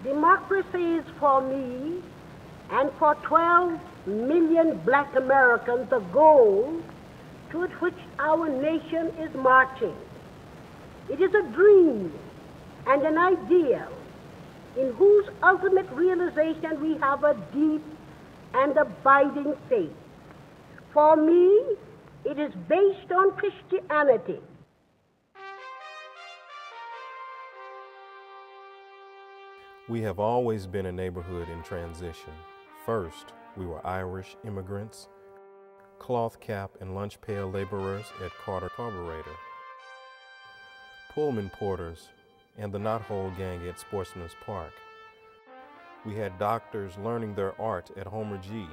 Democracy is for me and for 12 million black Americans the goal toward which our nation is marching. It is a dream and an ideal in whose ultimate realization we have a deep and abiding faith. For me, it is based on Christianity. We have always been a neighborhood in transition. First, we were Irish immigrants, cloth cap and lunch pail laborers at Carter Carburetor, Pullman porters, and the Knothole Gang at Sportsman's Park. We had doctors learning their art at Homer G,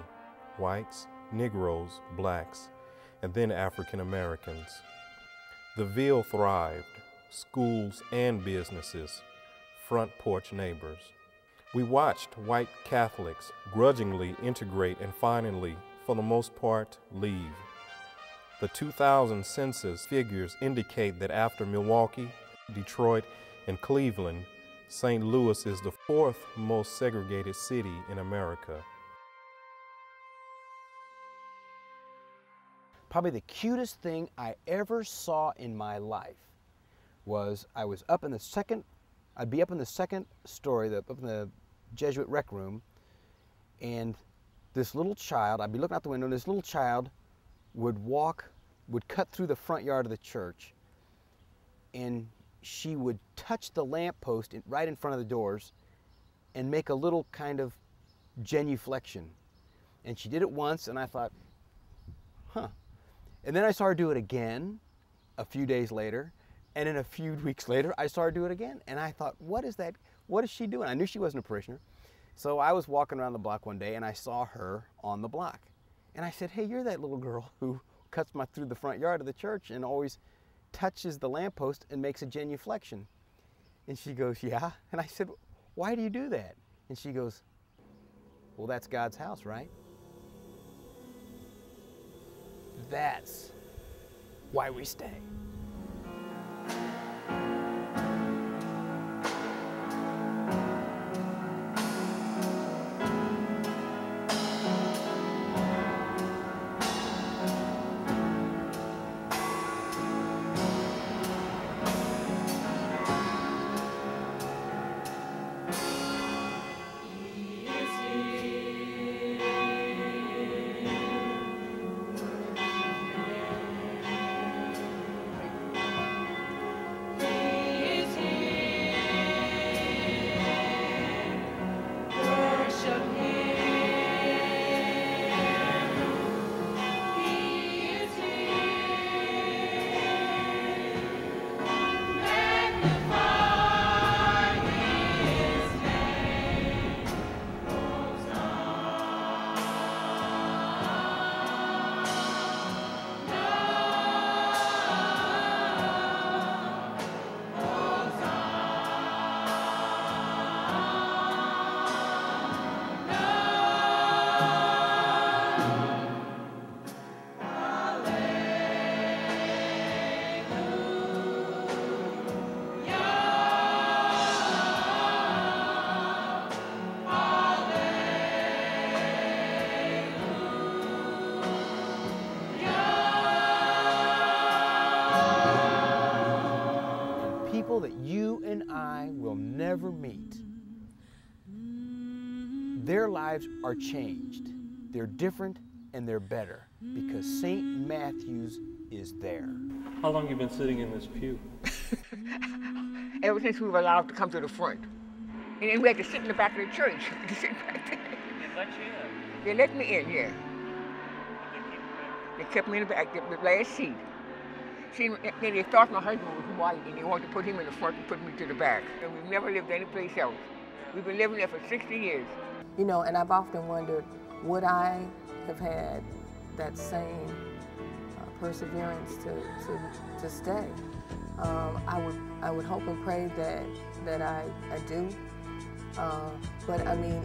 whites, Negroes, blacks, and then African Americans. The Ville thrived, schools and businesses, front porch neighbors. We watched white Catholics grudgingly integrate and finally, for the most part, leave. The 2000 census figures indicate that after Milwaukee, Detroit, and Cleveland, St. Louis is the fourth most segregated city in America. Probably the cutest thing I ever saw in my life was I'd be up in the second story, up in the Jesuit rec room, and this little child, I'd be looking out the window, and this little child would cut through the front yard of the church, and she would touch the lamppost right in front of the doors and make a little kind of genuflection. And she did it once, and I thought, huh. And then I saw her do it again a few days later, and then a few weeks later, I saw her do it again. And I thought, what is that? What is she doing? I knew she wasn't a parishioner. So I was walking around the block one day, and I saw her on the block. And I said, hey, you're that little girl who cuts through the front yard of the church and always touches the lamppost and makes a genuflection. And she goes, yeah. And I said, why do you do that? And she goes, well, that's God's house, right? That's why we stay. People that you and I will never meet. Their lives are changed. They're different and they're better because St. Matthew's is there. How long have you been sitting in this pew? Ever since we were allowed to come to the front. And then we had to sit in the back of the church. They let you in? They let me in, yeah. They kept me in the back, the last seat. See, they thought my husband was white and they wanted to put him in the front and put me to the back. And we've never lived anyplace else. We've been living there for 60 years. You know, and I've often wondered, would I have had that same perseverance to stay? I would hope and pray that I do. But I mean,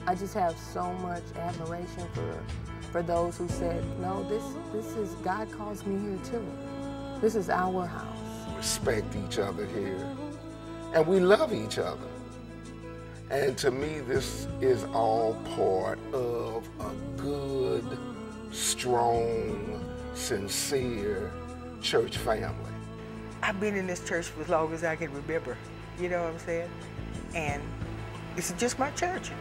I just have so much admiration for those who said, no, this is, God calls me here too. This is our house. Respect each other here, and we love each other. And to me, this is all part of a good, strong, sincere church family. I've been in this church for as long as I can remember, you know what I'm saying? And it's just my church.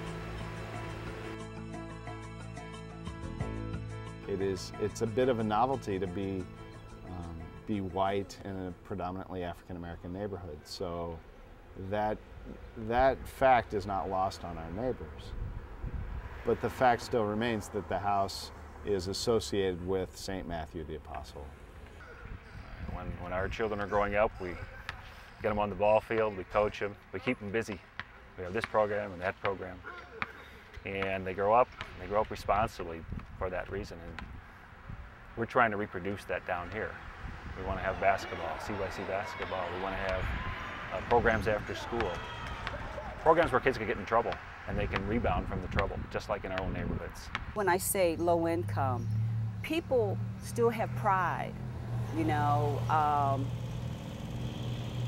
It's a bit of a novelty to be white in a predominantly African-American neighborhood. So that fact is not lost on our neighbors. But the fact still remains that the house is associated with St. Matthew the Apostle. When our children are growing up, we get them on the ball field, we coach them, we keep them busy. We have this program and that program. And they grow up responsibly for that reason. And we're trying to reproduce that down here. We want to have basketball, CYC basketball. We want to have programs after school. Programs where kids can get in trouble and they can rebound from the trouble, just like in our own neighborhoods. When I say low income, people still have pride. You know,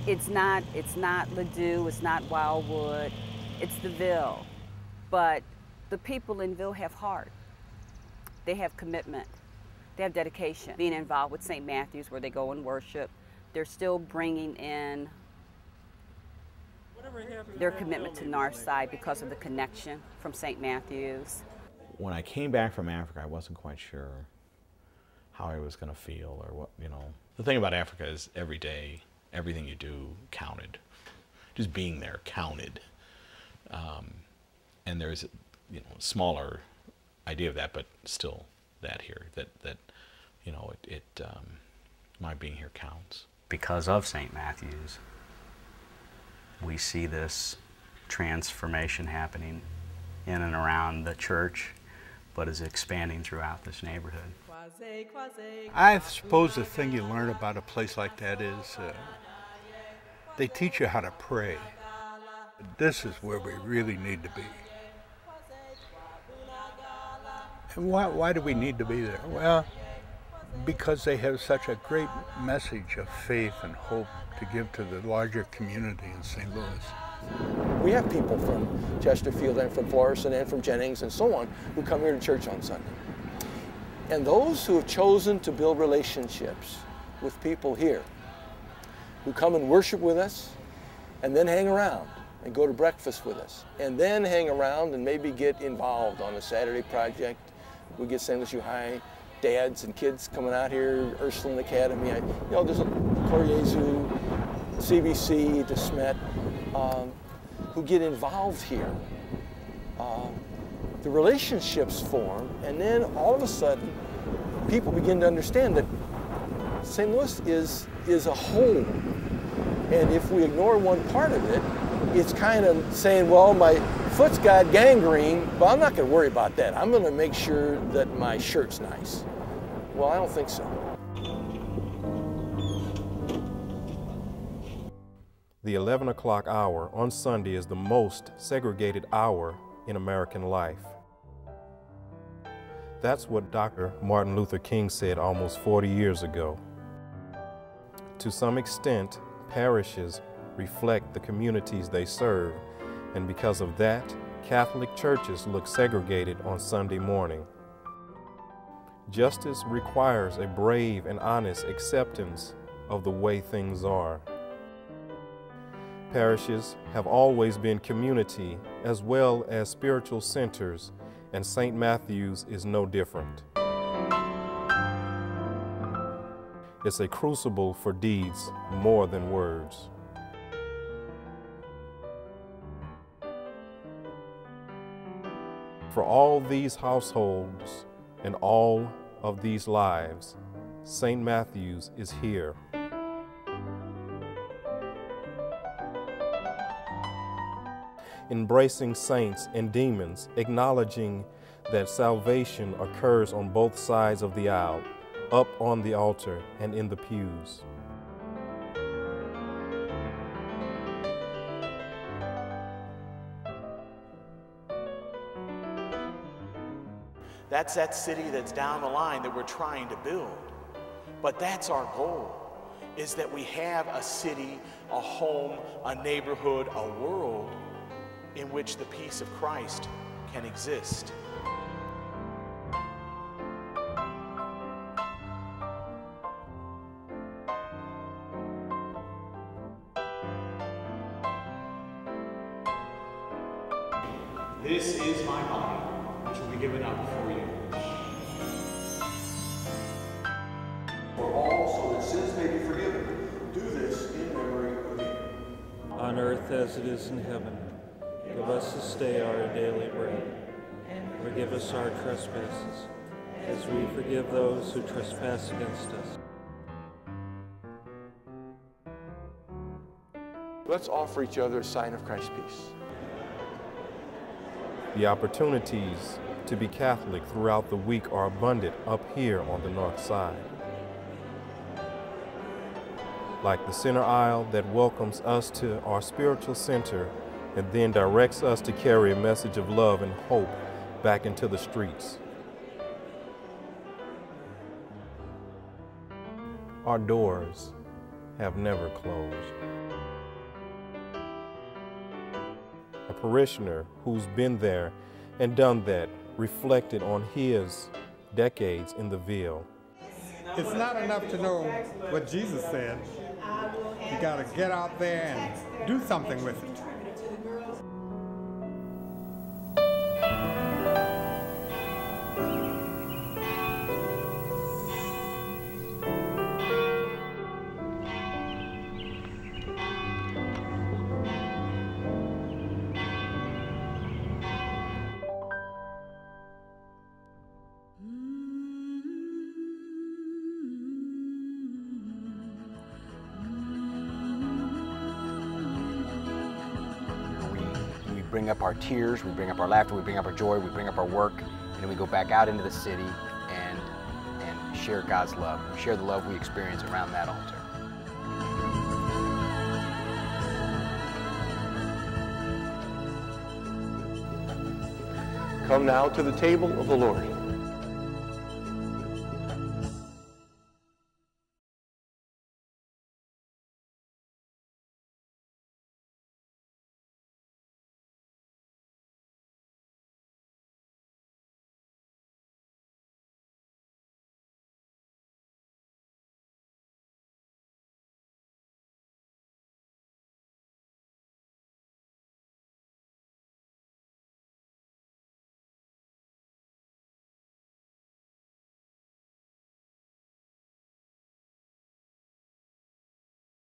it's not Ladue, it's not Wildwood, it's the Ville. But the people in Ville have heart. They have commitment. They have dedication. Being involved with St. Matthew's where they go and worship, they're still bringing in their commitment to Northside because of the connection from St. Matthew's. When I came back from Africa, I wasn't quite sure how I was going to feel or what, you know. The thing about Africa is every day, everything you do counted. Just being there counted. And there's, you know, a smaller idea of that, but still that here, that you know, my being here counts. Because of St. Matthew's, we see this transformation happening in and around the church, but is expanding throughout this neighborhood. I suppose the thing you learn about a place like that is they teach you how to pray. This is where we really need to be. And why do we need to be there? Well, because they have such a great message of faith and hope to give to the larger community in St. Louis. We have people from Chesterfield and from Florissant and from Jennings and so on who come here to church on Sunday. And those who have chosen to build relationships with people here, who come and worship with us and then hang around and go to breakfast with us and then hang around and maybe get involved on a Saturday project. We get St. Louis U High dads and kids coming out here, Ursuline Academy, you know, there's a Coriezu, CBC, DeSmet, who get involved here. The relationships form, and then all of a sudden, people begin to understand that St. Louis is a whole. And if we ignore one part of it, it's kind of saying, well, my foot's got gangrene, but I'm not going to worry about that. I'm going to make sure that my shirt's nice. Well, I don't think so. The 11 o'clock hour on Sunday is the most segregated hour in American life. That's what Dr. Martin Luther King said almost 40 years ago. To some extent, parishes reflect the communities they serve, and because of that, Catholic churches look segregated on Sunday morning. Justice requires a brave and honest acceptance of the way things are. Parishes have always been community as well as spiritual centers, and St. Matthew's is no different. It's a crucible for deeds more than words. For all these households and all of these lives, St. Matthew's is here. Embracing saints and demons, acknowledging that salvation occurs on both sides of the aisle, up on the altar and in the pews. That's that city that's down the line that we're trying to build. But that's our goal, is that we have a city, a home, a neighborhood, a world in which the peace of Christ can exist. This is my body, which will be given up for you. For all, so that sins may be forgiven. Do this in memory of me. On earth as it is in heaven, give us this day our daily bread. Forgive us our trespasses, as we forgive those who trespass against us. Let's offer each other a sign of Christ's peace. The opportunities to be Catholic throughout the week are abundant up here on the north side. Like the center aisle that welcomes us to our spiritual center and then directs us to carry a message of love and hope back into the streets. Our doors have never closed. A parishioner who's been there and done that reflected on his decades in the Ville. It's not enough to know what Jesus said. You got to get out there and do something with it. We bring up our tears, we bring up our laughter, we bring up our joy, we bring up our work, and then we go back out into the city and share God's love, share the love we experience around that altar. Come now to the table of the Lord.